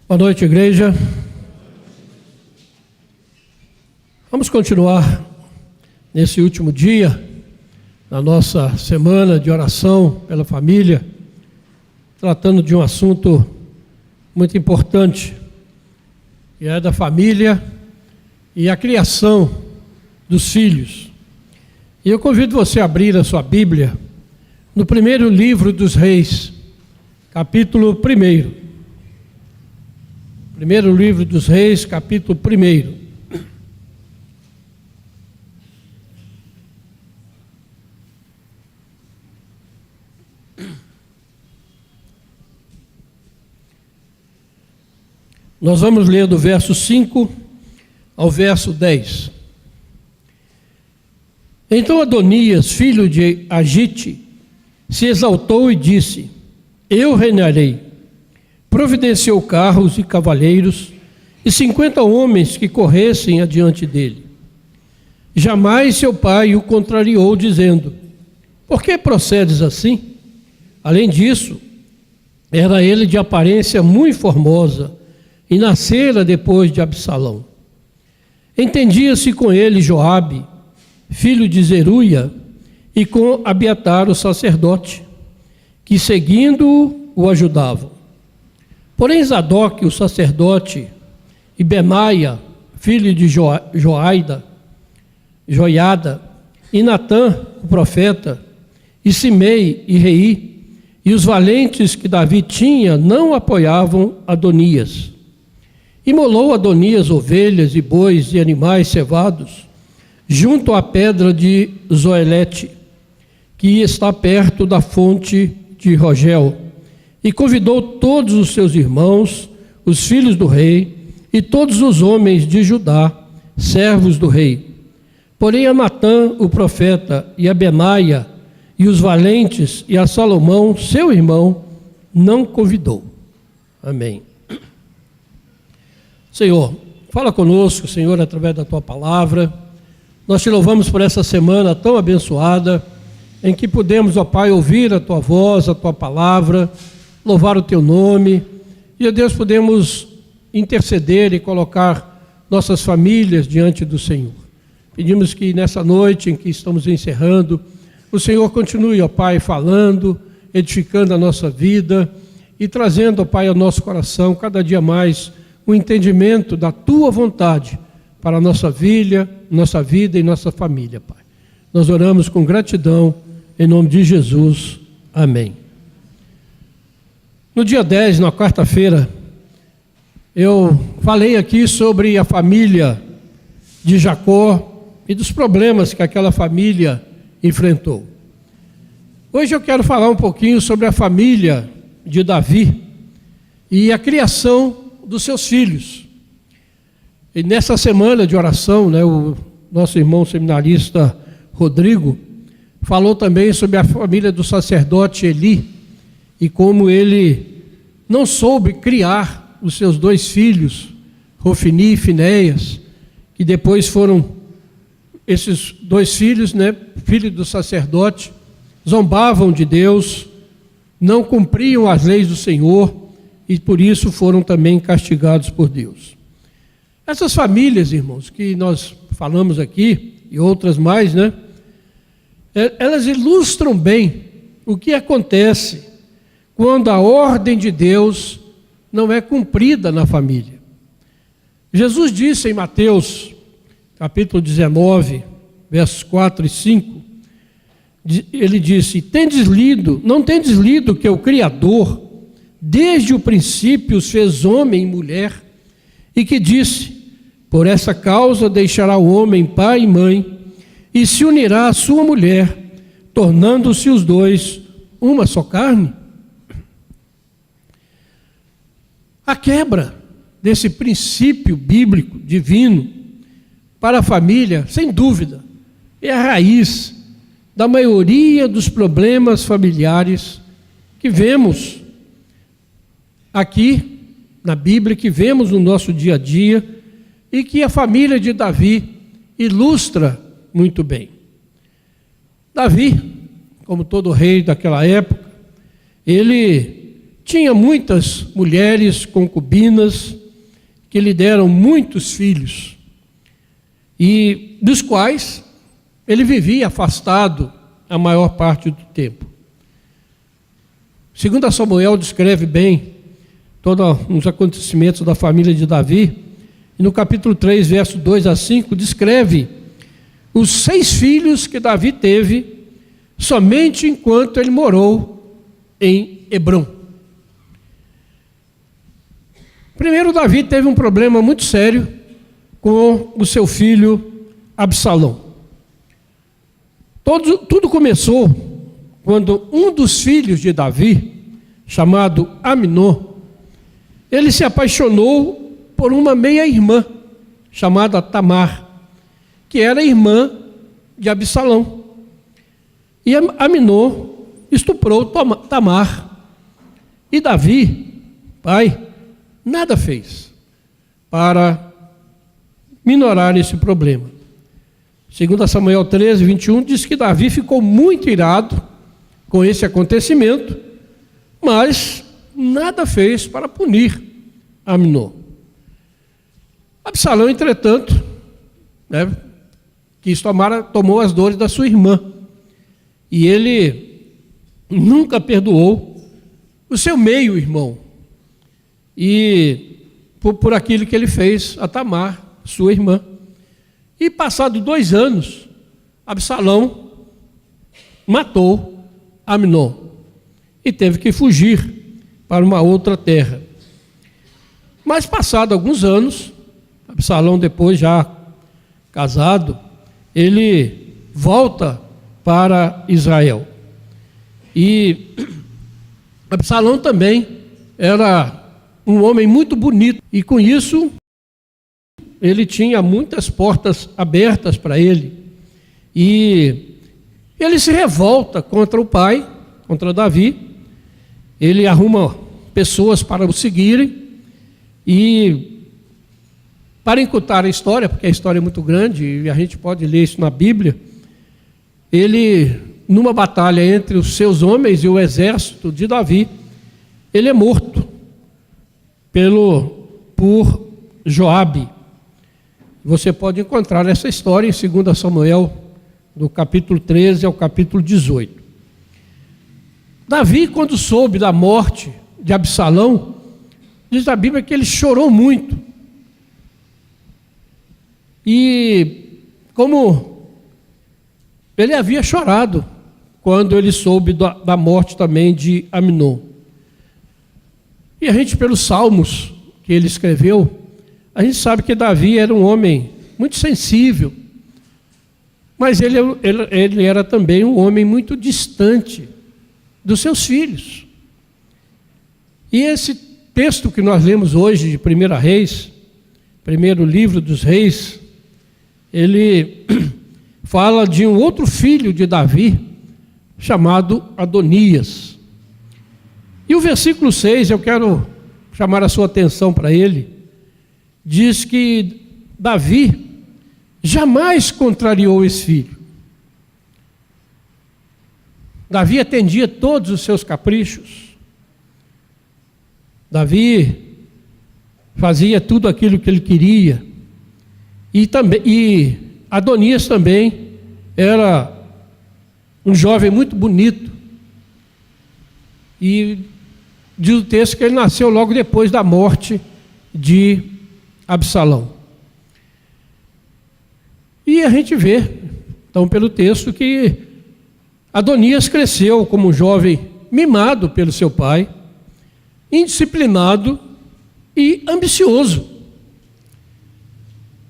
Boa noite, igreja. Vamos continuar nesse último dia, na nossa semana de oração pela família, tratando de um assunto muito importante, que é da família e a criação dos filhos. E eu convido você a abrir a sua Bíblia no primeiro livro dos Reis, capítulo 1. Primeiro livro dos Reis, capítulo 1. Nós vamos ler do verso 5 ao verso 10. Então Adonias, filho de Agite, se exaltou e disse: Eu reinarei. Providenciou carros e cavaleiros e 50 homens que corressem adiante dele. Jamais seu pai o contrariou, dizendo: Por que procedes assim? Além disso, era ele de aparência muito formosa e nascera depois de Absalão. Entendia-se com ele Joabe, filho de Zeruia, e com Abiatar o sacerdote, que seguindo-o o ajudavam. Porém Zadoque, o sacerdote, e Benaia, filho de Joiada, e Natã, o profeta, e Simei e Rei, e os valentes que Davi tinha, não apoiavam Adonias. Imolou Adonias ovelhas e bois e animais cevados, junto à pedra de Zoelete, que está perto da fonte de Rogel, e convidou todos os seus irmãos, os filhos do rei, e todos os homens de Judá, servos do rei. Porém a Natã, o profeta, e a Benaia, e os valentes, e a Salomão, seu irmão, não convidou. Amém. Senhor, fala conosco, Senhor, através da Tua palavra. Nós Te louvamos por essa semana tão abençoada, em que pudemos, ó Pai, ouvir a Tua voz, a Tua palavra, louvar o Teu nome, e, ó Deus, podemos interceder e colocar nossas famílias diante do Senhor. Pedimos que nessa noite em que estamos encerrando, o Senhor continue, ó Pai, falando, edificando a nossa vida e trazendo, ó Pai, ao nosso coração cada dia mais o entendimento da Tua vontade para a nossa vida e nossa família, Pai. Nós oramos com gratidão, em nome de Jesus. Amém. No dia 10, na quarta-feira, eu falei aqui sobre a família de Jacó e dos problemas que aquela família enfrentou. Hoje eu quero falar um pouquinho sobre a família de Davi e a criação dos seus filhos. E nessa semana de oração, o nosso irmão seminarista Rodrigo falou também sobre a família do sacerdote Eli e como ele não soube criar os seus 2 filhos, Rofini e Finéias, que depois foram esses 2 filhos, filho do sacerdote, zombavam de Deus, não cumpriam as leis do Senhor e por isso foram também castigados por Deus. Essas famílias, irmãos, que nós falamos aqui, e outras mais, elas ilustram bem o que acontece quando a ordem de Deus não é cumprida na família. Jesus disse em Mateus, capítulo 19, versos 4 e 5, ele disse: não tendes lido que o Criador, desde o princípio, os fez homem e mulher, e que disse: Por essa causa deixará o homem pai e mãe, e se unirá à sua mulher, tornando-se os 2 uma só carne? A quebra desse princípio bíblico, divino, para a família, sem dúvida, é a raiz da maioria dos problemas familiares que vemos aqui na Bíblia, que vemos no nosso dia a dia e que a família de Davi ilustra muito bem. Davi, como todo rei daquela época, ele tinha muitas mulheres, concubinas, que lhe deram muitos filhos, e dos quais ele vivia afastado a maior parte do tempo. Segundo Samuel descreve bem todos os acontecimentos da família de Davi, e no capítulo 3, verso 2 a 5, descreve os 6 filhos que Davi teve somente enquanto ele morou em Hebrom. Primeiro, Davi teve um problema muito sério com o seu filho Absalão. Tudo começou quando um dos filhos de Davi, chamado Aminon, ele se apaixonou por uma meia-irmã, chamada Tamar, que era irmã de Absalão. E Aminon estuprou Tamar. E Davi, pai, nada fez para minorar esse problema. Segundo Samuel 13, 21, diz que Davi ficou muito irado com esse acontecimento, mas nada fez para punir Aminon. Absalão, entretanto, tomou as dores da sua irmã, e ele nunca perdoou o seu meio-irmão, e por aquilo que ele fez a Tamar, sua irmã. E passados 2 anos, Absalão matou Aminon e teve que fugir para uma outra terra. Mas passados alguns anos, Absalão, depois já casado, ele volta para Israel. E Absalão também era um homem muito bonito, e com isso ele tinha muitas portas abertas para ele. E ele se revolta contra o pai, contra Davi. Ele arruma pessoas para o seguirem, e para encurtar a história, porque a história é muito grande e a gente pode ler isso na Bíblia, ele, numa batalha entre os seus homens e o exército de Davi, ele é morto por Joabe. Você pode encontrar essa história em 2 Samuel, do capítulo 13 ao capítulo 18. Davi, quando soube da morte de Absalão, diz a Bíblia que ele chorou muito. E como ele havia chorado quando ele soube da morte também de Aminon. E a gente, pelos salmos que ele escreveu, a gente sabe que Davi era um homem muito sensível, mas ele era também um homem muito distante dos seus filhos. E esse texto que nós lemos hoje de 1 Reis, primeiro livro dos reis, ele fala de um outro filho de Davi, chamado Adonias. E o versículo 6, eu quero chamar a sua atenção para ele, diz que Davi jamais contrariou esse filho. Davi atendia todos os seus caprichos. Davi fazia tudo aquilo que ele queria. E Adonias também era um jovem muito bonito. E diz o texto que ele nasceu logo depois da morte de Absalão. E a gente vê, então, pelo texto, que Adonias cresceu como um jovem mimado pelo seu pai, indisciplinado e ambicioso.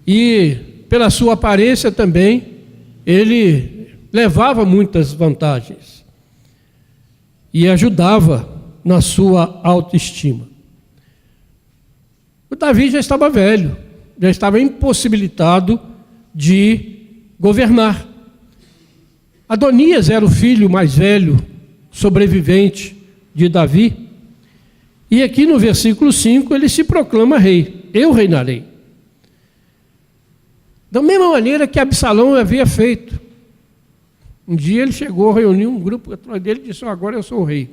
E pela sua aparência também, ele levava muitas vantagens e ajudava na sua autoestima. O Davi já estava velho, já estava impossibilitado de governar. Adonias era o filho mais velho, sobrevivente de Davi, e aqui no versículo 5 ele se proclama rei: eu reinarei. Da mesma maneira que Absalão havia feito. Um dia ele chegou, reuniu um grupo atrás dele e disse: agora eu sou o rei.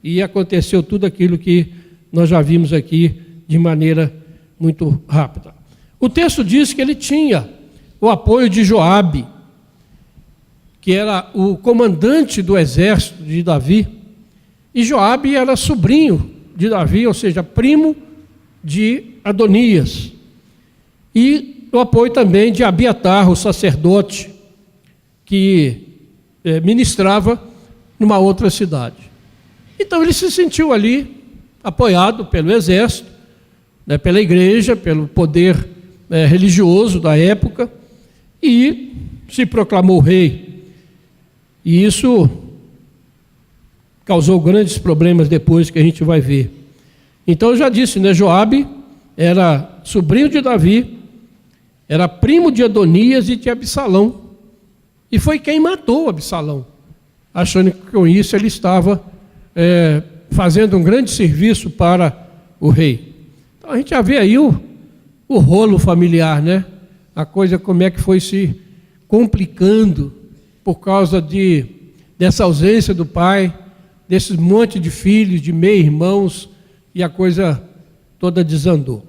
e aconteceu tudo aquilo que nós já vimos aqui de maneira muito rápida. O texto diz que ele tinha o apoio de Joabe, que era o comandante do exército de Davi, e Joabe era sobrinho de Davi, ou seja, primo de Adonias, e o apoio também de Abiatar, o sacerdote, que ministrava numa outra cidade. Então ele se sentiu ali apoiado pelo exército, pela igreja, pelo poder religioso da época, e se proclamou rei. E isso causou grandes problemas depois, que a gente vai ver. Então eu já disse, Joabe era sobrinho de Davi, era primo de Adonias e de Absalão, e foi quem matou Absalão, achando que com isso ele estava fazendo um grande serviço para o rei. Então a gente já vê aí o rolo familiar, a coisa como é que foi se complicando por causa dessa ausência do pai, desses monte de filhos, de meio-irmãos, e a coisa toda desandou.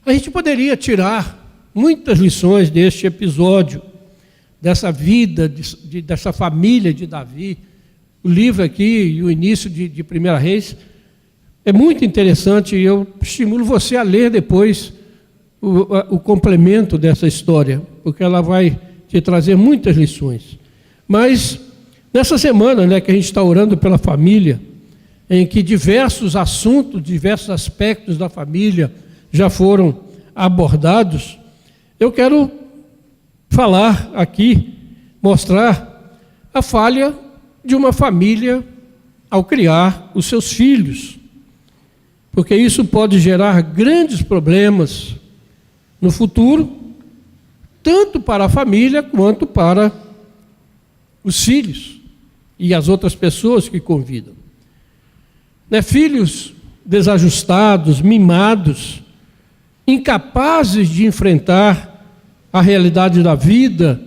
A gente poderia tirar muitas lições deste episódio, dessa vida, dessa família de Davi. O livro aqui e o início de 1 Reis é muito interessante, e eu estimulo você a ler depois o complemento dessa história, porque ela vai te trazer muitas lições. Mas nessa semana, que a gente está orando pela família, em que diversos assuntos, diversos aspectos da família já foram abordados, eu quero falar aqui, mostrar a falha de uma família ao criar os seus filhos, porque isso pode gerar grandes problemas no futuro, tanto para a família quanto para os filhos e as outras pessoas que convidam. Filhos desajustados, mimados, incapazes de enfrentar a realidade da vida,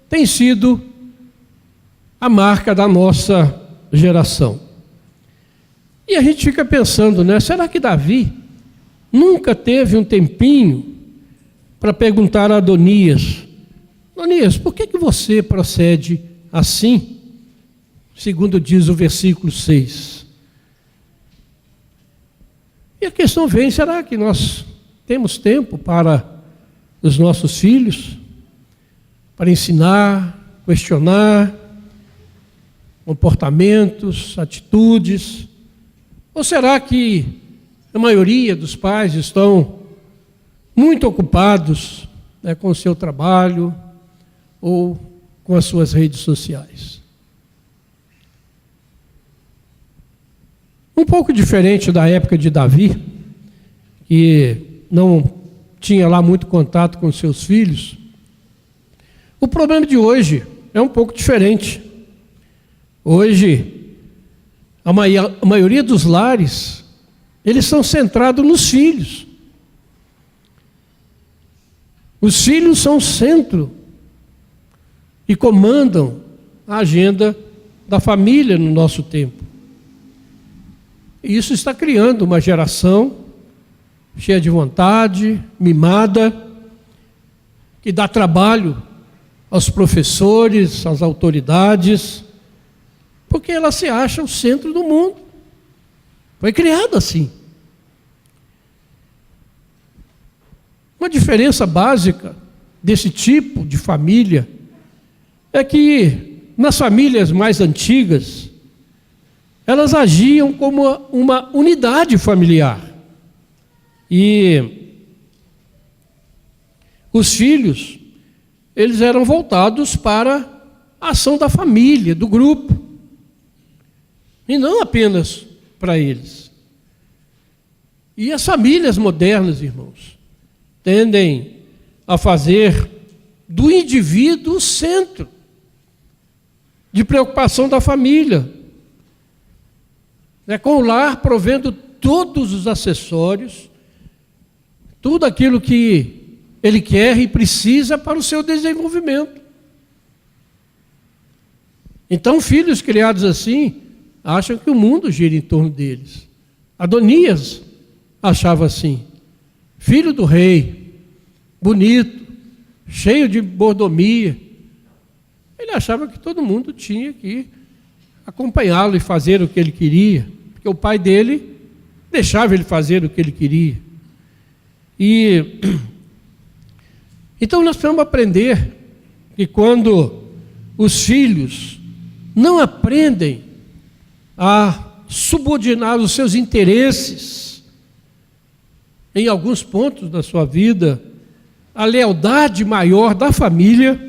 tem sido a marca da nossa geração. E a gente fica pensando, será que Davi nunca teve um tempinho para perguntar a Adonias: Adonias, por que você procede assim? Segundo diz o versículo 6. E a questão vem, será que nós temos tempo para os nossos filhos? Para ensinar, questionar comportamentos, atitudes? Ou será que a maioria dos pais estão muito ocupados com o seu trabalho ou com as suas redes sociais? Um pouco diferente da época de Davi, que não tinha lá muito contato com seus filhos, o problema de hoje é um pouco diferente. Hoje, a maioria dos lares, eles são centrados nos filhos. Os filhos são o centro e comandam a agenda da família no nosso tempo. E isso está criando uma geração cheia de vontade, mimada, que dá trabalho aos professores, às autoridades, porque ela se acha o centro do mundo. Foi criado assim. Uma diferença básica desse tipo de família é que nas famílias mais antigas, elas agiam como uma unidade familiar. E os filhos, eles eram voltados para a ação da família, do grupo, e não apenas para eles. E as famílias modernas, irmãos, tendem a fazer do indivíduo o centro de preocupação da família, com o lar provendo todos os acessórios, tudo aquilo que ele quer e precisa para o seu desenvolvimento. Então, filhos criados assim, acham que o mundo gira em torno deles. Adonias achava assim, filho do rei, bonito, cheio de mordomia. Ele achava que todo mundo tinha que acompanhá-lo e fazer o que ele queria, porque o pai dele deixava ele fazer o que ele queria. E então nós precisamos aprender que quando os filhos não aprendem a subordinar os seus interesses em alguns pontos da sua vida, a lealdade maior da família,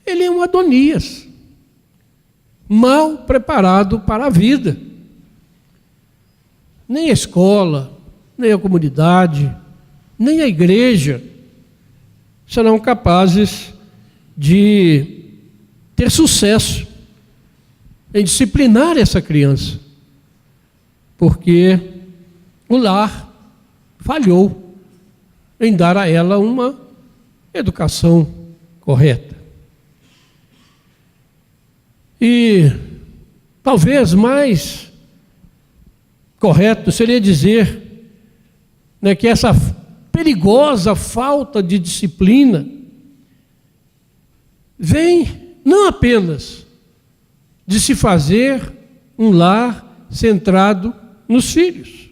ele é um Adonias, mal preparado para a vida. Nem a escola, nem a comunidade, nem a igreja serão capazes de ter sucesso em disciplinar essa criança, porque o lar falhou em dar a ela uma educação correta. E talvez mais correto seria dizer, né, que essa perigosa falta de disciplina vem não apenas de se fazer um lar centrado nos filhos,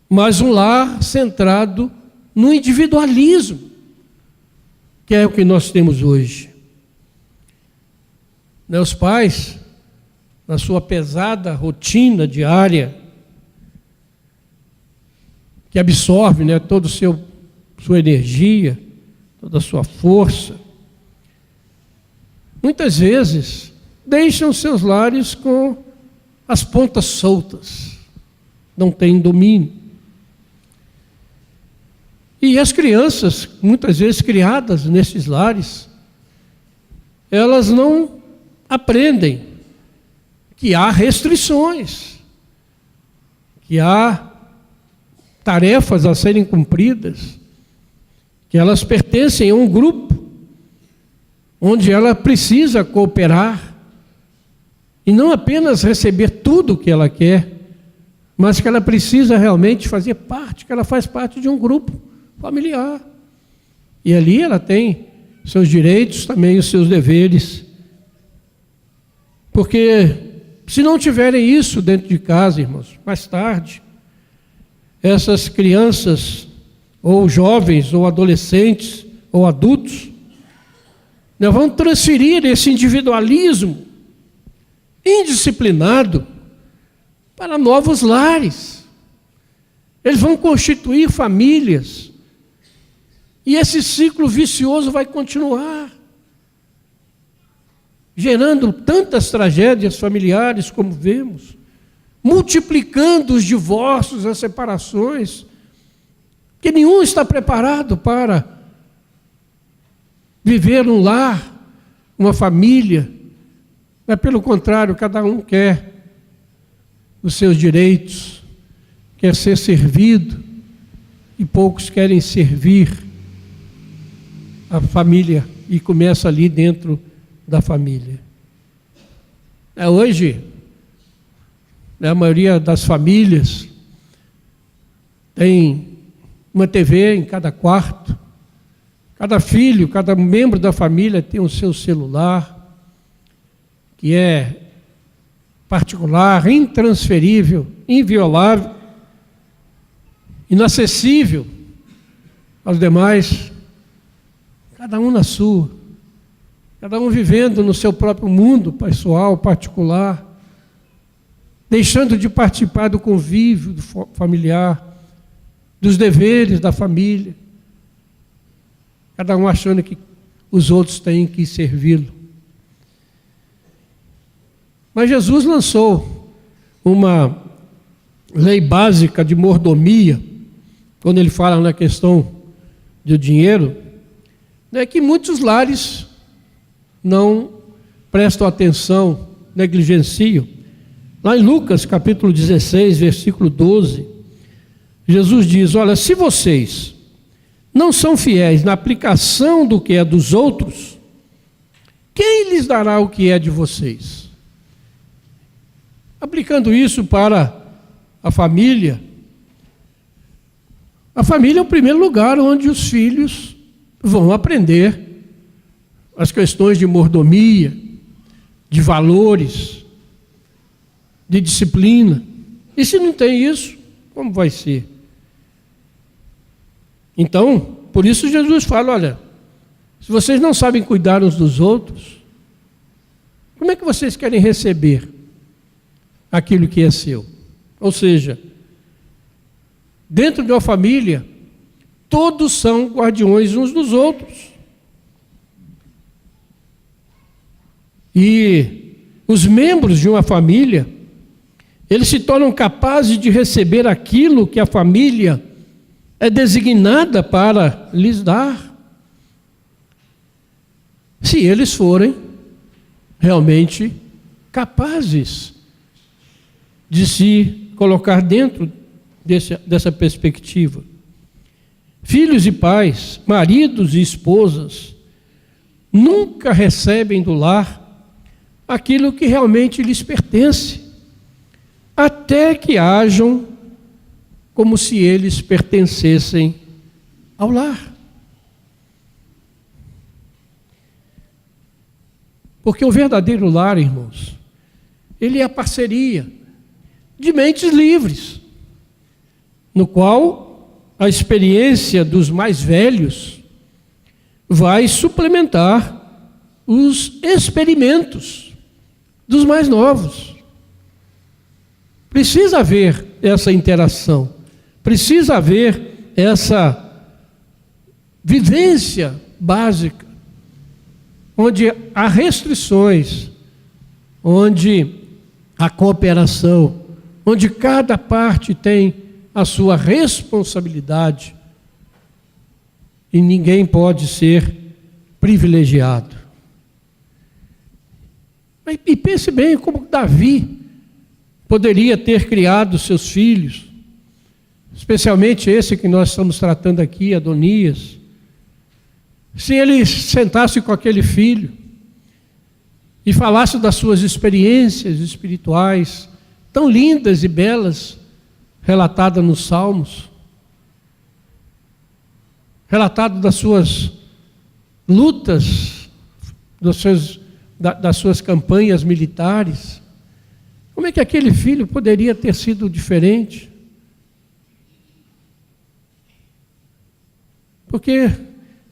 mas um lar centrado no individualismo, que é o que nós temos hoje. Os pais, na sua pesada rotina diária, que absorve, né, toda sua energia, toda a sua força, muitas vezes deixam seus lares com as pontas soltas, não têm domínio. E as crianças, muitas vezes criadas nesses lares, elas não aprendem que há restrições, que há tarefas a serem cumpridas, que elas pertencem a um grupo onde ela precisa cooperar e não apenas receber tudo o que ela quer, mas que ela precisa realmente fazer parte, que ela faz parte de um grupo familiar. E ali ela tem seus direitos, também os seus deveres. Porque se não tiverem isso dentro de casa, irmãos, mais tarde, essas crianças, ou jovens, ou adolescentes, ou adultos, vão transferir esse individualismo indisciplinado para novos lares. Eles vão constituir famílias, e esse ciclo vicioso vai continuar, gerando tantas tragédias familiares como vemos, multiplicando os divórcios, as separações, que nenhum está preparado para viver um lar, uma família, mas pelo contrário, cada um quer os seus direitos, quer ser servido, e poucos querem servir a família, e começa ali dentro da família. Hoje, a maioria das famílias tem uma TV em cada quarto, cada filho, cada membro da família tem o seu celular, que é particular, intransferível, inviolável, inacessível aos demais, cada um na sua, cada um vivendo no seu próprio mundo pessoal, particular, deixando de participar do convívio familiar, dos deveres da família, cada um achando que os outros têm que servi-lo. Mas Jesus lançou uma lei básica de mordomia, quando ele fala na questão do dinheiro, que muitos lares não prestam atenção, negligenciam. Lá em Lucas, capítulo 16, versículo 12, Jesus diz: olha, se vocês não são fiéis na aplicação do que é dos outros, quem lhes dará o que é de vocês? Aplicando isso para a família é o primeiro lugar onde os filhos vão aprender as questões de mordomia, de valores, de disciplina. E se não tem isso, como vai ser? Então, por isso Jesus fala, olha, se vocês não sabem cuidar uns dos outros, como é que vocês querem receber aquilo que é seu? Ou seja, dentro de uma família, todos são guardiões uns dos outros. E os membros de uma família, eles se tornam capazes de receber aquilo que a família é designada para lhes dar, se eles forem realmente capazes de se colocar dentro dessa perspectiva. Filhos e pais, maridos e esposas, nunca recebem do lar aquilo que realmente lhes pertence, até que hajam como se eles pertencessem ao lar. Porque o verdadeiro lar, irmãos, ele é a parceria de mentes livres, no qual a experiência dos mais velhos vai suplementar os experimentos dos mais novos. Precisa haver essa interação, precisa haver essa vivência básica, onde há restrições, onde há cooperação, onde cada parte tem a sua responsabilidade e ninguém pode ser privilegiado. E pense bem como Davi poderia ter criado seus filhos, especialmente esse que nós estamos tratando aqui, Adonias, se ele sentasse com aquele filho e falasse das suas experiências espirituais, tão lindas e belas, relatadas nos Salmos, relatado das suas lutas, das suas campanhas militares, como é que aquele filho poderia ter sido diferente? Porque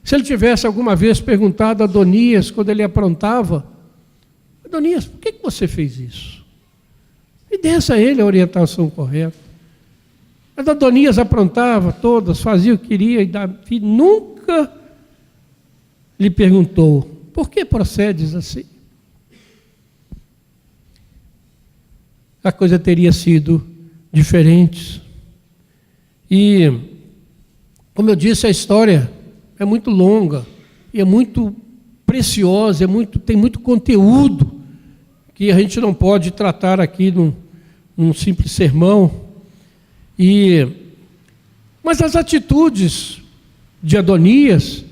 se ele tivesse alguma vez perguntado a Adonias, quando ele aprontava, Adonias, por que você fez isso? E desse a ele a orientação correta. Mas Adonias aprontava todas, fazia o que queria, e Davi nunca lhe perguntou, por que procedes assim? A coisa teria sido diferente. E, como eu disse, a história é muito longa, e é muito preciosa, tem muito conteúdo, que a gente não pode tratar aqui num simples sermão. Mas as atitudes de Adonias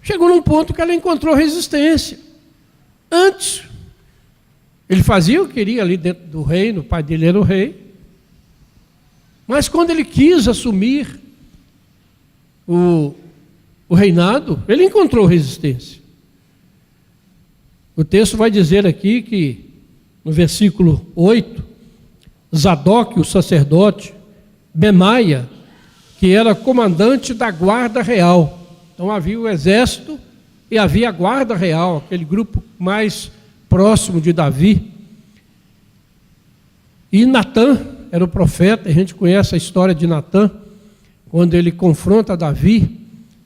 chegou num ponto que ela encontrou resistência. Antes, ele fazia o que queria ali dentro do reino, o pai dele era o rei. Mas quando ele quis assumir o reinado, ele encontrou resistência. O texto vai dizer aqui que, no versículo 8, Zadok, o sacerdote, Bemaia, que era comandante da guarda real. Então havia o exército e havia a guarda real, aquele grupo mais próximo de Davi. E Natã era o profeta, a gente conhece a história de Natã, quando ele confronta Davi,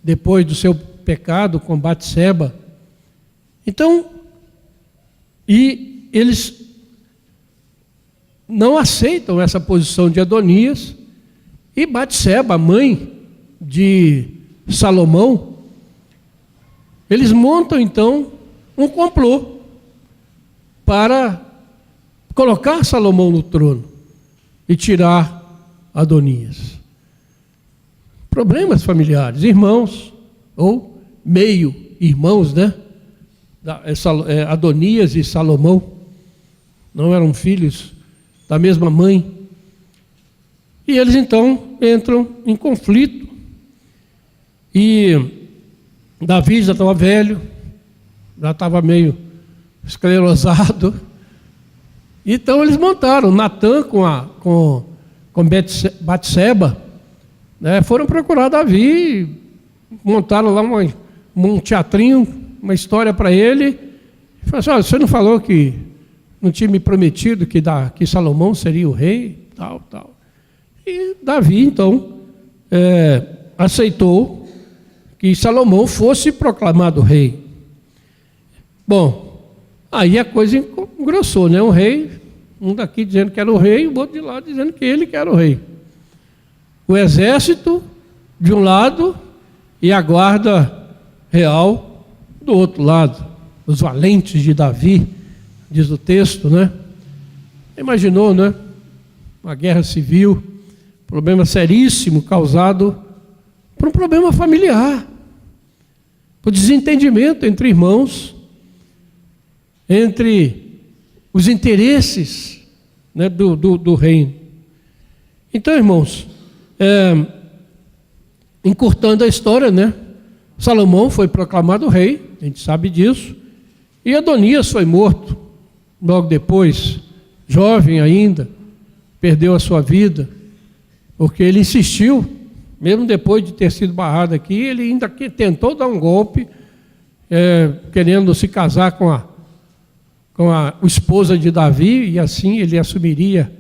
depois do seu pecado com Batseba. Então, e eles não aceitam essa posição de Adonias, e Batseba, mãe de Salomão, eles montam então um complô para colocar Salomão no trono e tirar Adonias. Problemas familiares, irmãos, ou meio-irmãos, né? Adonias e Salomão não eram filhos da mesma mãe. E eles então entram em conflito. E Davi já estava velho, já estava meio esclerosado. Então eles montaram Natã com Batseba, né? Foram procurar Davi, montaram lá um teatrinho, uma história para ele. E falaram assim: olha, você não falou que não tinha me prometido que Salomão seria o rei? Tal. E Davi, então, aceitou que Salomão fosse proclamado rei. Bom, aí a coisa engrossou, né? Um rei, um daqui dizendo que era o rei, o outro de lá dizendo que ele que era o rei. O exército de um lado e a guarda real do outro lado. Os valentes de Davi, diz o texto, né? Imaginou, né? Uma guerra civil, problema seríssimo causado por um problema familiar, por desentendimento entre irmãos, entre os interesses, né, do reino. Então, irmãos, encurtando a história, né? Salomão foi proclamado rei, a gente sabe disso, e Adonias foi morto logo depois, jovem ainda, perdeu a sua vida, porque ele insistiu, mesmo depois de ter sido barrado aqui, ele ainda tentou dar um golpe, querendo se casar com a esposa de Davi, e assim ele assumiria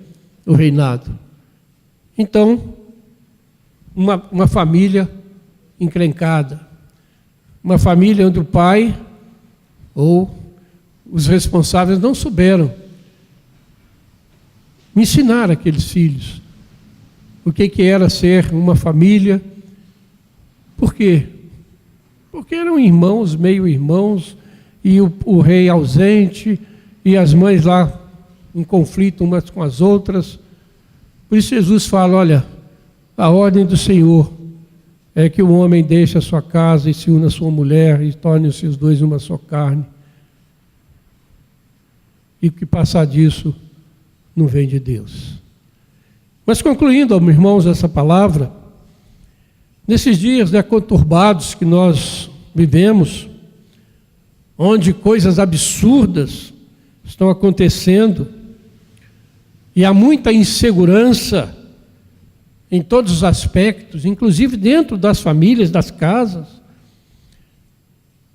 o reinado. Então, uma família encrencada, uma família onde o pai ou os responsáveis não souberam ensinar aqueles filhos o que era ser uma família. Por quê? Porque eram irmãos, meio-irmãos, e o rei ausente, e as mães lá em conflito umas com as outras. Por isso Jesus fala: olha, a ordem do Senhor é que o homem deixe a sua casa e se una à sua mulher e torne-se os dois uma só carne. E que passar disso não vem de Deus. Mas concluindo, irmãos, essa palavra, nesses dias, né, conturbados que nós vivemos, onde coisas absurdas estão acontecendo, e há muita insegurança em todos os aspectos, inclusive dentro das famílias, das casas,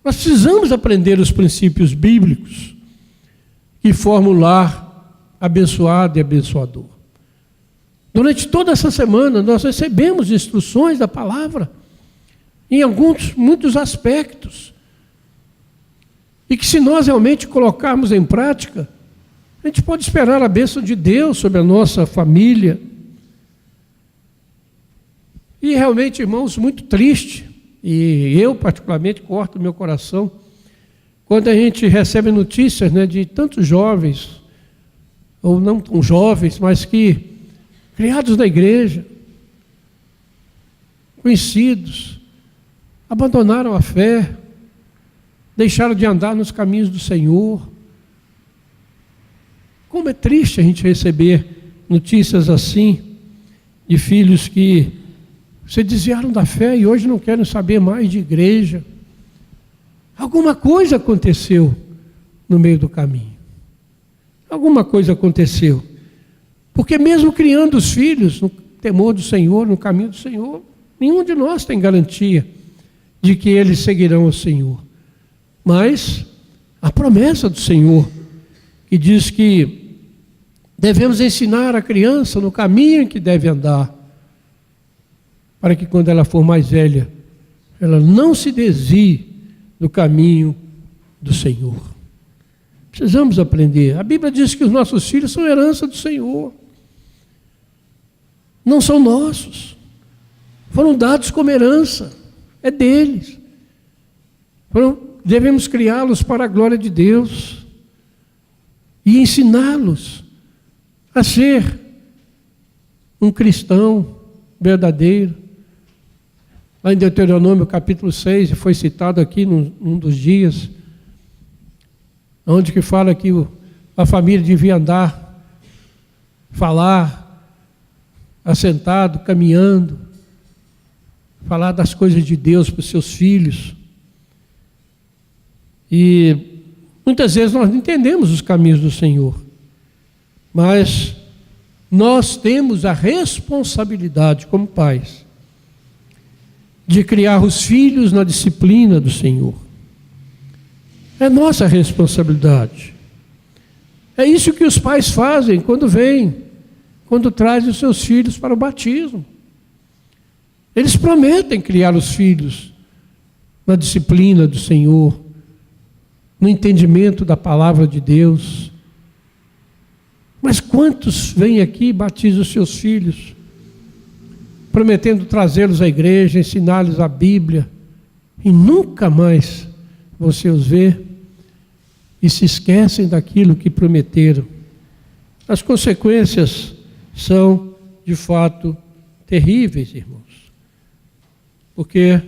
nós precisamos aprender os princípios bíblicos que formam o lar abençoado e abençoador. Durante toda essa semana nós recebemos instruções da palavra em muitos aspectos, e que se nós realmente colocarmos em prática, a gente pode esperar a bênção de Deus sobre a nossa família. E realmente, irmãos, muito triste, e eu particularmente corto meu coração, quando a gente recebe notícias, né, de tantos jovens, ou não tão jovens, mas que criados na igreja, conhecidos, abandonaram a fé, deixaram de andar nos caminhos do Senhor. Como é triste a gente receber notícias assim, de filhos que se desviaram da fé e hoje não querem saber mais de igreja. Alguma coisa aconteceu no meio do caminho. Alguma coisa aconteceu. Porque mesmo criando os filhos no temor do Senhor, no caminho do Senhor, nenhum de nós tem garantia de que eles seguirão o Senhor. Mas a promessa do Senhor, que diz que devemos ensinar a criança no caminho em que deve andar, para que quando ela for mais velha, ela não se desvie do caminho do Senhor. Precisamos aprender. A Bíblia diz que os nossos filhos são herança do Senhor. Não são nossos. Foram dados como herança. É deles. Devemos criá-los para a glória de Deus e ensiná-los a ser um cristão verdadeiro. Lá em Deuteronômio capítulo 6, foi citado aqui num dos dias, onde que fala que a família devia andar falar assentado, caminhando, falar das coisas de Deus para os seus filhos. E muitas vezes nós não entendemos os caminhos do Senhor, mas nós temos a responsabilidade como pais de criar os filhos na disciplina do Senhor. É nossa responsabilidade. É isso que os pais fazem quando trazem os seus filhos para o batismo. Eles prometem criar os filhos na disciplina do Senhor, no entendimento da palavra de Deus. Mas quantos vêm aqui e batizam os seus filhos, prometendo trazê-los à igreja, ensinar-lhes a Bíblia, e nunca mais você os vê, e se esquecem daquilo que prometeram? As consequências são, de fato, terríveis, irmãos. Porque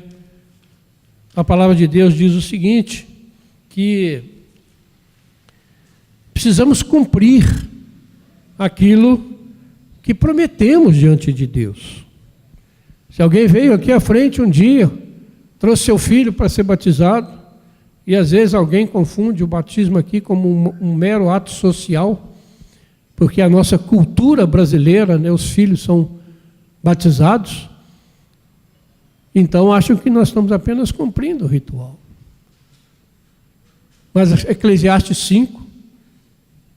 a palavra de Deus diz o seguinte, que precisamos cumprir aquilo que prometemos diante de Deus. Se alguém veio aqui à frente um dia, trouxe seu filho para ser batizado, e às vezes alguém confunde o batismo aqui como um mero ato social, porque a nossa cultura brasileira, né, os filhos são batizados, então acham que nós estamos apenas cumprindo o ritual. Mas Eclesiastes 5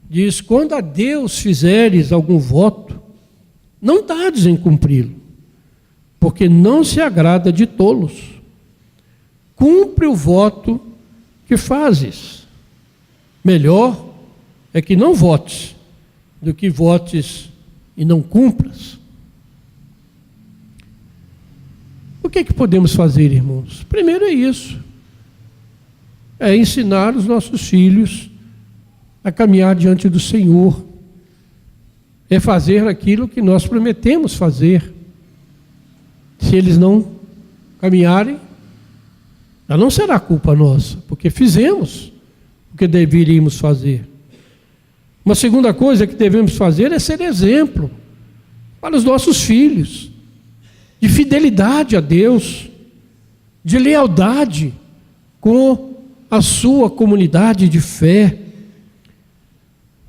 diz: quando a Deus fizeres algum voto, não tardes em cumpri-lo, porque não se agrada de tolos. Cumpre o voto que fazes. Melhor é que não votes, do que votes e não cumpras. O que podemos fazer, irmãos? Primeiro é isso. É ensinar os nossos filhos a caminhar diante do Senhor. É fazer aquilo que nós prometemos fazer. Se eles não caminharem, já não será culpa nossa, porque fizemos o que deveríamos fazer. Uma segunda coisa que devemos fazer é ser exemplo para os nossos filhos, de fidelidade a Deus, de lealdade com a sua comunidade de fé,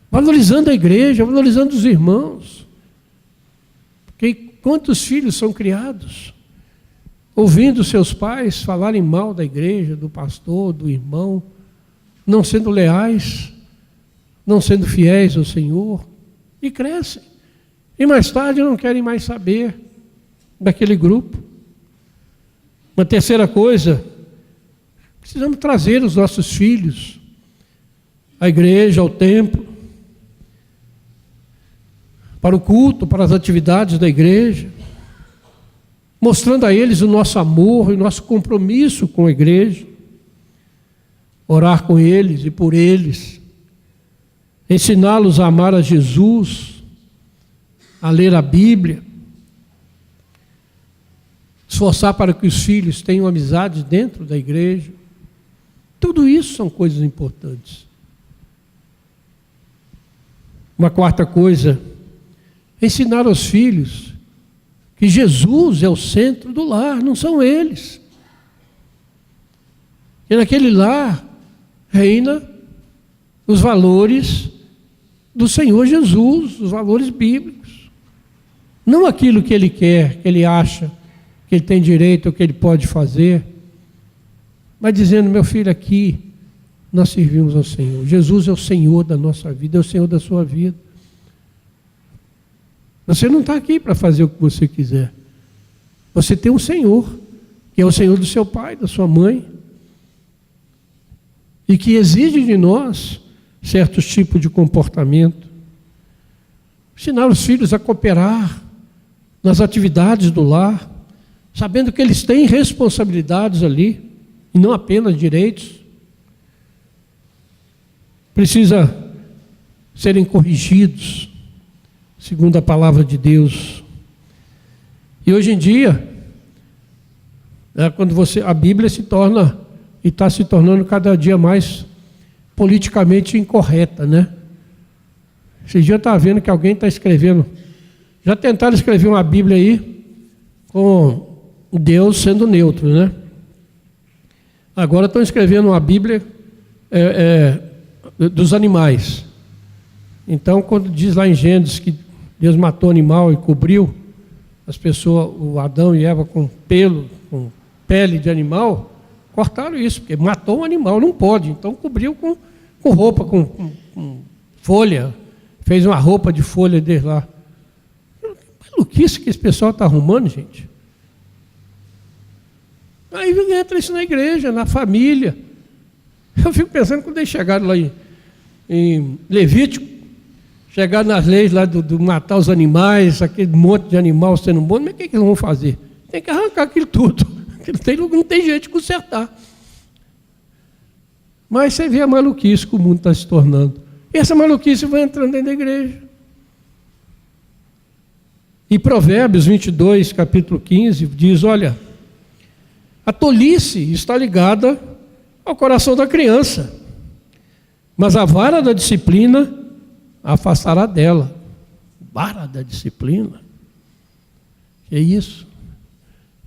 valorizando a igreja, valorizando os irmãos. Porque quantos filhos são criados ouvindo seus pais falarem mal da igreja, do pastor, do irmão, não sendo leais, não sendo fiéis ao Senhor, e crescem. E mais tarde não querem mais saber daquele grupo. Uma terceira coisa, precisamos trazer os nossos filhos à igreja, ao templo, para o culto, para as atividades da igreja, mostrando a eles o nosso amor e o nosso compromisso com a igreja, orar com eles e por eles, ensiná-los a amar a Jesus, a ler a Bíblia, esforçar para que os filhos tenham amizades dentro da igreja. Tudo isso são coisas importantes. Uma quarta coisa, ensinar aos filhos que Jesus é o centro do lar, não são eles. E naquele lar reina os valores do Senhor Jesus, os valores bíblicos. Não aquilo que ele quer, que ele acha que ele tem direito ou que ele pode fazer, mas dizendo: meu filho, aqui nós servimos ao Senhor. Jesus é o Senhor da nossa vida, é o Senhor da sua vida. Você não está aqui para fazer o que você quiser. Você tem um Senhor, que é o Senhor do seu pai, da sua mãe, e que exige de nós certos tipos de comportamento. Ensinar os filhos a cooperar nas atividades do lar, sabendo que eles têm responsabilidades ali, e não apenas direitos. Precisa serem corrigidos, segundo a palavra de Deus. E hoje em dia, quando a Bíblia se torna, e está se tornando cada dia mais politicamente incorreta, né? Esse dia eu estava vendo que alguém está escrevendo. Já tentaram escrever uma Bíblia aí com Deus sendo neutro, né? Agora estão escrevendo uma Bíblia dos animais. Então, quando diz lá em Gênesis que Deus matou o animal e cobriu as pessoas, o Adão e Eva, com pelo, com pele de animal, cortaram isso, porque matou um animal, não pode. Então, cobriu com roupa, com folha, fez uma roupa de folha deles lá. Maluquice que esse pessoal está arrumando, gente. Aí entra isso na igreja, na família. Eu fico pensando quando eles chegaram lá em Levítico, chegaram nas leis lá do matar os animais, aquele monte de animal sendo bom, mas o que eles vão fazer? Tem que arrancar aquilo tudo. Não tem jeito de consertar. Mas você vê a maluquice que o mundo está se tornando. E essa maluquice vai entrando dentro da igreja. E Provérbios 22, capítulo 15, diz, olha, a tolice está ligada ao coração da criança, mas a vara da disciplina a afastará dela. Vara da disciplina? Que é isso?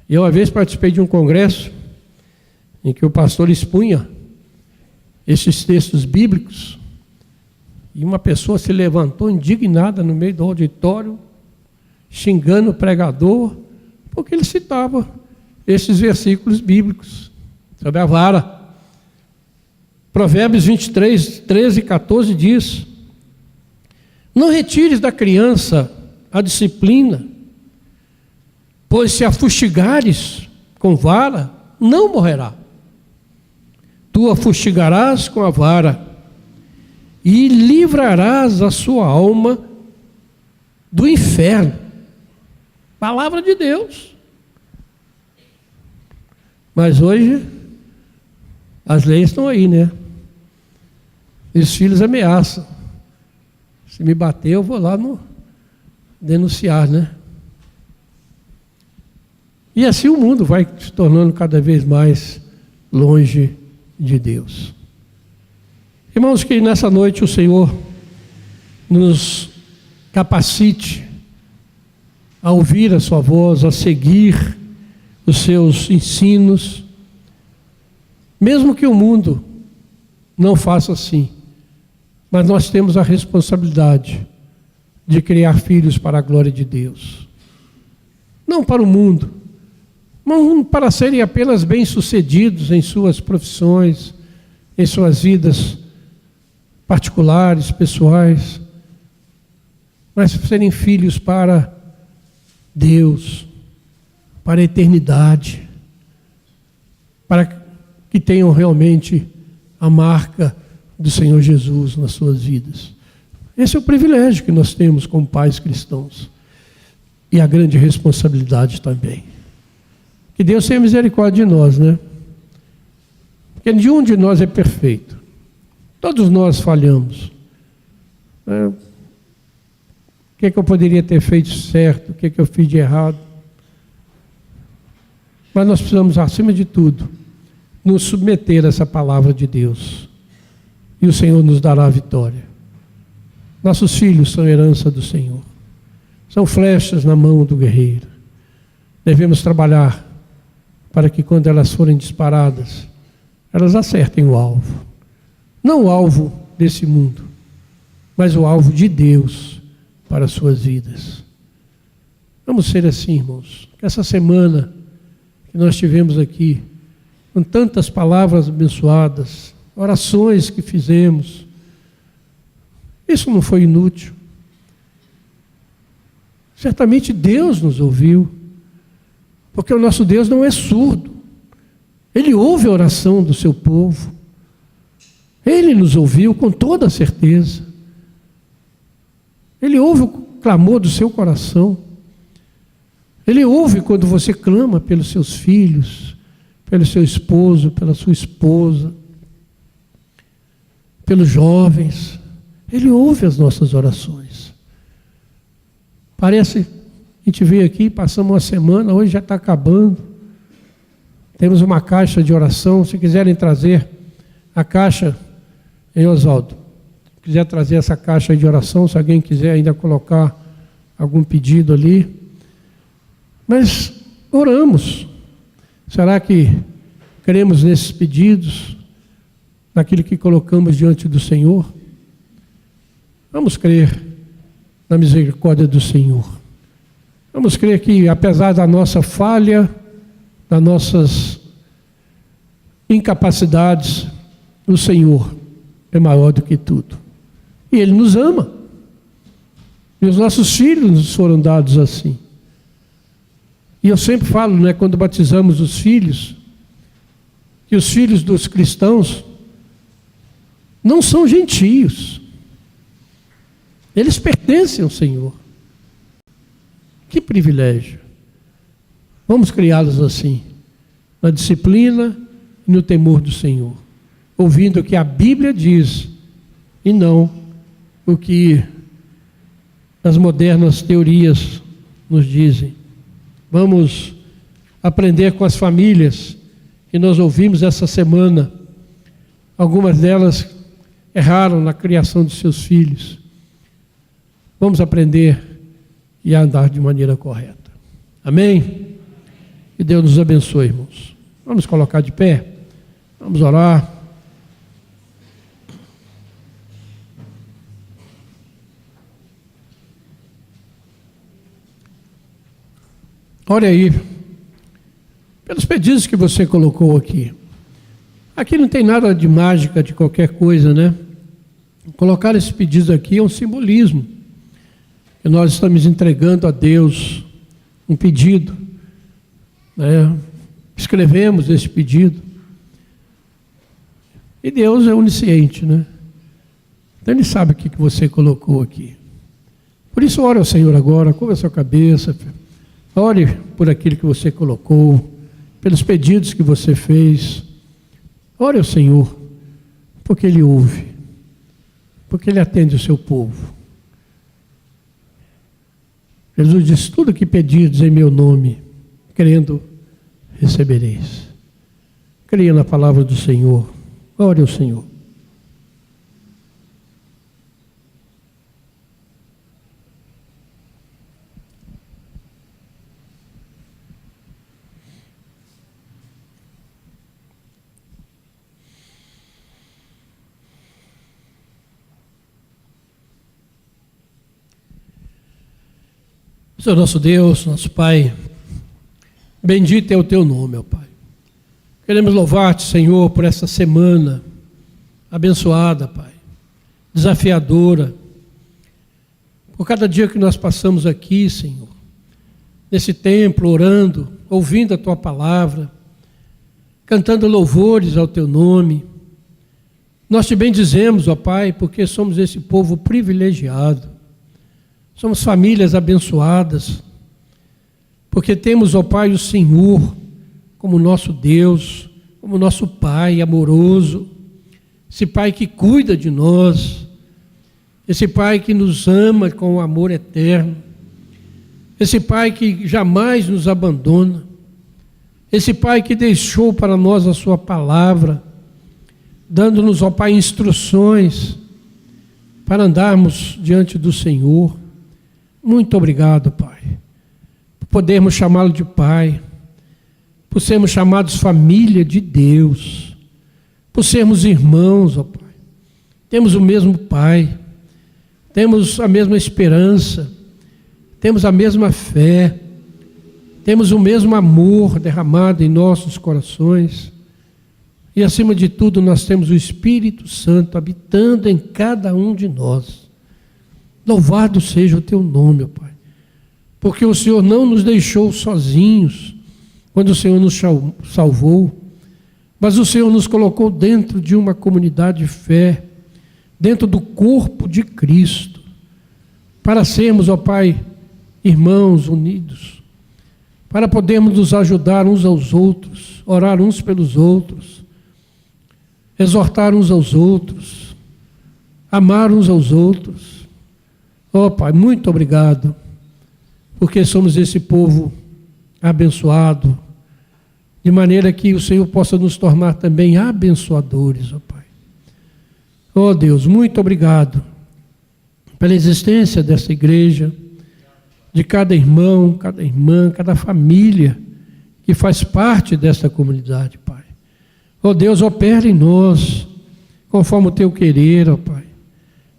Eu uma vez participei de um congresso em que o pastor expunha esses textos bíblicos e uma pessoa se levantou indignada no meio do auditório, xingando o pregador, porque ele citava esses versículos bíblicos sobre a vara. Provérbios 23, 13 e 14 diz, não retires da criança a disciplina, pois se a fustigares com vara, não morrerá. Tu a fustigarás com a vara e livrarás a sua alma do inferno. Palavra de Deus. Mas hoje, as leis estão aí, né? E os filhos ameaçam. Se me bater, eu vou lá denunciar, né? E assim o mundo vai se tornando cada vez mais longe de Deus. Irmãos, que nessa noite o Senhor nos capacite a ouvir a sua voz, a seguir os seus ensinos, mesmo que o mundo não faça assim, mas nós temos a responsabilidade de criar filhos para a glória de Deus, não para o mundo, não para serem apenas bem-sucedidos em suas profissões, em suas vidas particulares, pessoais, mas serem filhos para Deus, para a eternidade, para que tenham realmente a marca do Senhor Jesus nas suas vidas. Esse é o privilégio que nós temos como pais cristãos e a grande responsabilidade também. Que Deus tenha misericórdia de nós, né? Porque nenhum de nós é perfeito. Todos nós falhamos. O que eu poderia ter feito certo? O que eu fiz de errado? Mas nós precisamos, acima de tudo, nos submeter a essa palavra de Deus. E o Senhor nos dará a vitória. Nossos filhos são herança do Senhor. São flechas na mão do guerreiro. Devemos trabalhar para que quando elas forem disparadas, elas acertem o alvo. Não o alvo desse mundo, mas o alvo de Deus para as suas vidas. Vamos ser assim, irmãos. Que essa semana que nós tivemos aqui, com tantas palavras abençoadas, orações que fizemos, isso não foi inútil. Certamente Deus nos ouviu, porque o nosso Deus não é surdo. Ele ouve a oração do seu povo. Ele nos ouviu com toda a certeza. Ele ouve o clamor do seu coração. Ele ouve quando você clama pelos seus filhos, pelo seu esposo, pela sua esposa, pelos jovens. Ele ouve as nossas orações. Parece, a gente veio aqui, passamos uma semana, hoje já está acabando. Temos uma caixa de oração, se quiserem trazer a caixa, hein, Oswaldo? quiser trazer essa caixa de oração, se alguém quiser ainda colocar algum pedido ali. Mas oramos. Será que cremos nesses pedidos, naquilo que colocamos diante do Senhor? Vamos crer na misericórdia do Senhor. Vamos crer que, apesar da nossa falha, das nossas incapacidades, o Senhor é maior do que tudo. E Ele nos ama. E os nossos filhos nos foram dados assim. E eu sempre falo, né, quando batizamos os filhos, que os filhos dos cristãos não são gentios. Eles pertencem ao Senhor. Que privilégio. Vamos criá-los assim, na disciplina e no temor do Senhor, ouvindo o que a Bíblia diz e não o que as modernas teorias nos dizem. Vamos aprender com as famílias que nós ouvimos essa semana. Algumas delas erraram na criação de seus filhos. Vamos aprender e andar de maneira correta. Amém? Que Deus nos abençoe, irmãos. Vamos colocar de pé. Vamos orar. Olha aí, pelos pedidos que você colocou aqui. Aqui não tem nada de mágica, de qualquer coisa, né? Colocar esses pedidos aqui é um simbolismo. Que nós estamos entregando a Deus um pedido, né? Escrevemos esse pedido. E Deus é onisciente, né? Então Ele sabe o que você colocou aqui. Por isso, ore ao Senhor agora, curva a sua cabeça. Ore por aquilo que você colocou, pelos pedidos que você fez. Ore ao Senhor, porque Ele ouve, porque Ele atende o seu povo. Jesus disse: tudo que pedirdes em meu nome, crendo, recebereis. Creia na palavra do Senhor. Ore ao Senhor. Senhor nosso Deus, nosso Pai, bendito é o Teu nome, ó Pai. Queremos louvar-te, Senhor, por essa semana abençoada, Pai, desafiadora, por cada dia que nós passamos aqui, Senhor, nesse templo, orando, ouvindo a Tua palavra, cantando louvores ao Teu nome. Nós te bendizemos, ó Pai, porque somos esse povo privilegiado. Somos famílias abençoadas, porque temos, ó Pai, o Senhor como nosso Deus, como nosso Pai amoroso, esse Pai que cuida de nós, esse Pai que nos ama com amor eterno, esse Pai que jamais nos abandona, esse Pai que deixou para nós a Sua palavra, dando-nos, ó Pai, instruções para andarmos diante do Senhor. Muito obrigado, Pai, por podermos chamá-lo de Pai, por sermos chamados família de Deus, por sermos irmãos, ó Pai. Temos o mesmo Pai, temos a mesma esperança, temos a mesma fé, temos o mesmo amor derramado em nossos corações e, acima de tudo, nós temos o Espírito Santo habitando em cada um de nós. Louvado seja o Teu nome, ó Pai, porque o Senhor não nos deixou sozinhos quando o Senhor nos salvou, mas o Senhor nos colocou dentro de uma comunidade de fé, dentro do corpo de Cristo, para sermos, ó Pai, irmãos unidos, para podermos nos ajudar uns aos outros, orar uns pelos outros, exortar uns aos outros, amar uns aos outros. Ó Pai, muito obrigado, porque somos esse povo abençoado, de maneira que o Senhor possa nos tornar também abençoadores, ó Pai. Oh Deus, muito obrigado pela existência dessa igreja, de cada irmão, cada irmã, cada família que faz parte dessa comunidade, Pai. Oh Deus, opera em nós, conforme o Teu querer, ó Pai,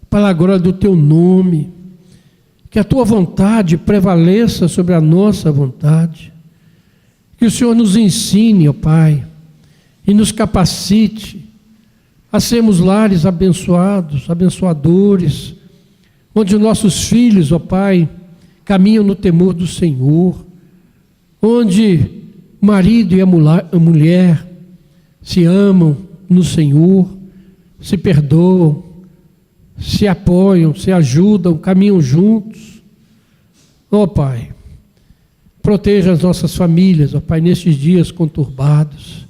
para a glória do Teu nome, que a Tua vontade prevaleça sobre a nossa vontade, que o Senhor nos ensine, ó Pai, e nos capacite a sermos lares abençoados, abençoadores, onde nossos filhos, ó Pai, caminham no temor do Senhor, onde o marido e a mulher se amam no Senhor, se perdoam, se apoiam, se ajudam, caminham juntos. Ó Pai, proteja as nossas famílias, ó Pai, nesses dias conturbados,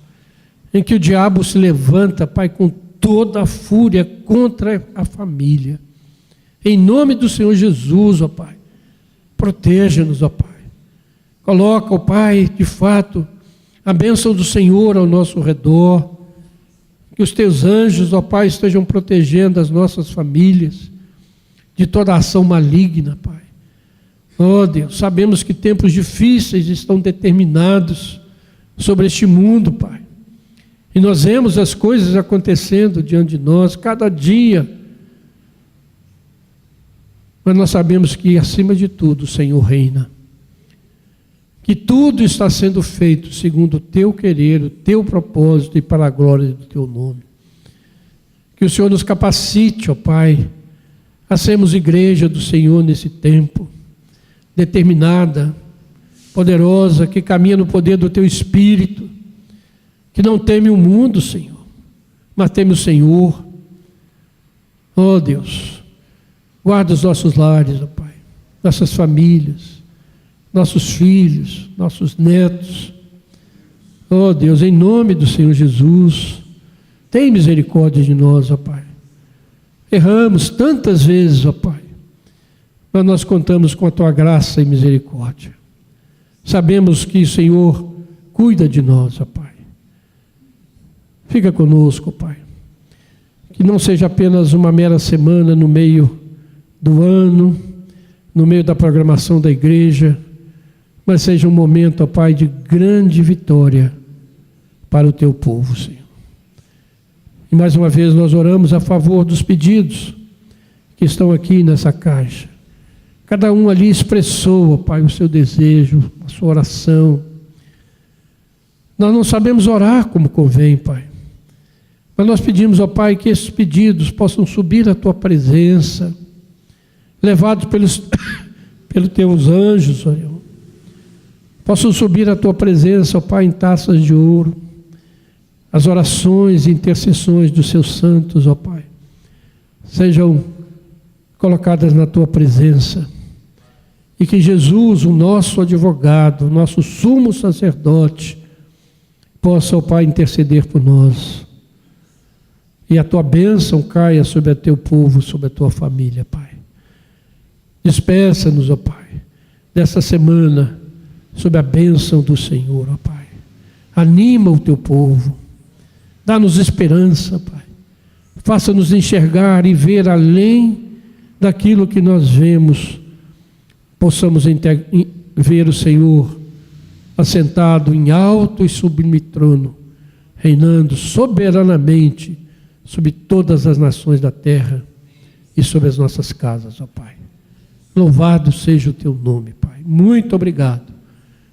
em que o diabo se levanta, Pai, com toda a fúria contra a família. Em nome do Senhor Jesus, ó Pai, proteja-nos, ó Pai. Coloca, ó Pai, de fato, a bênção do Senhor ao nosso redor. Que os Teus anjos, ó Pai, estejam protegendo as nossas famílias de toda ação maligna, Pai. Ó Deus, sabemos que tempos difíceis estão determinados sobre este mundo, Pai. E nós vemos as coisas acontecendo diante de nós, cada dia. Mas nós sabemos que, acima de tudo, o Senhor reina. Que tudo está sendo feito segundo o Teu querer, o Teu propósito e para a glória do Teu nome. Que o Senhor nos capacite, ó Pai, a sermos igreja do Senhor nesse tempo, determinada, poderosa, que caminha no poder do Teu Espírito, que não teme o mundo, Senhor, mas teme o Senhor. Ó Deus, guarda os nossos lares, ó Pai, nossas famílias, nossos filhos, nossos netos. Oh Deus, em nome do Senhor Jesus, tem misericórdia de nós, ó Pai. Erramos tantas vezes, ó Pai, mas nós contamos com a Tua graça e misericórdia. Sabemos que o Senhor cuida de nós, ó Pai. Fica conosco, ó Pai. Que não seja apenas uma mera semana no meio do ano, no meio da programação da igreja, mas seja um momento, ó Pai, de grande vitória para o Teu povo, Senhor. E mais uma vez nós oramos a favor dos pedidos que estão aqui nessa caixa. Cada um ali expressou, ó Pai, o seu desejo, a sua oração. Nós não sabemos orar como convém, Pai. Mas nós pedimos, ó Pai, que esses pedidos possam subir à Tua presença, levados pelos Teus anjos, ó Deus. Possam subir à Tua presença, ó Pai, em taças de ouro, as orações e intercessões dos Seus santos, ó Pai, sejam colocadas na Tua presença, e que Jesus, o nosso advogado, o nosso sumo sacerdote, possa, ó Pai, interceder por nós, e a Tua bênção caia sobre o Teu povo, sobre a Tua família, Pai. Despeça-nos, ó Pai, dessa semana, sob a bênção do Senhor, ó Pai. Anima o Teu povo, dá-nos esperança, Pai. Faça-nos enxergar e ver além daquilo que nós vemos. Possamos ver o Senhor assentado em alto e sublime trono, reinando soberanamente sobre todas as nações da terra e sobre as nossas casas, ó Pai. Louvado seja o Teu nome, Pai. Muito obrigado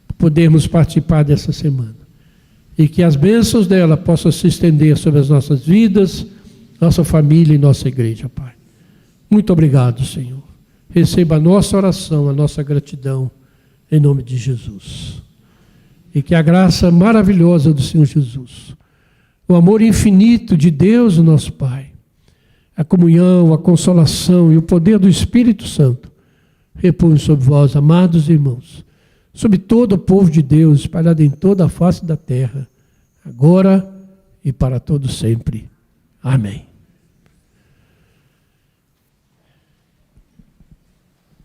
por podermos participar dessa semana. E que as bênçãos dela possam se estender sobre as nossas vidas, nossa família e nossa igreja, Pai. Muito obrigado, Senhor. Receba a nossa oração, a nossa gratidão, em nome de Jesus. E que a graça maravilhosa do Senhor Jesus, o amor infinito de Deus, o nosso Pai, a comunhão, a consolação e o poder do Espírito Santo repousem sobre vós, amados irmãos, sobre todo o povo de Deus, espalhado em toda a face da terra, agora e para todo sempre. Amém.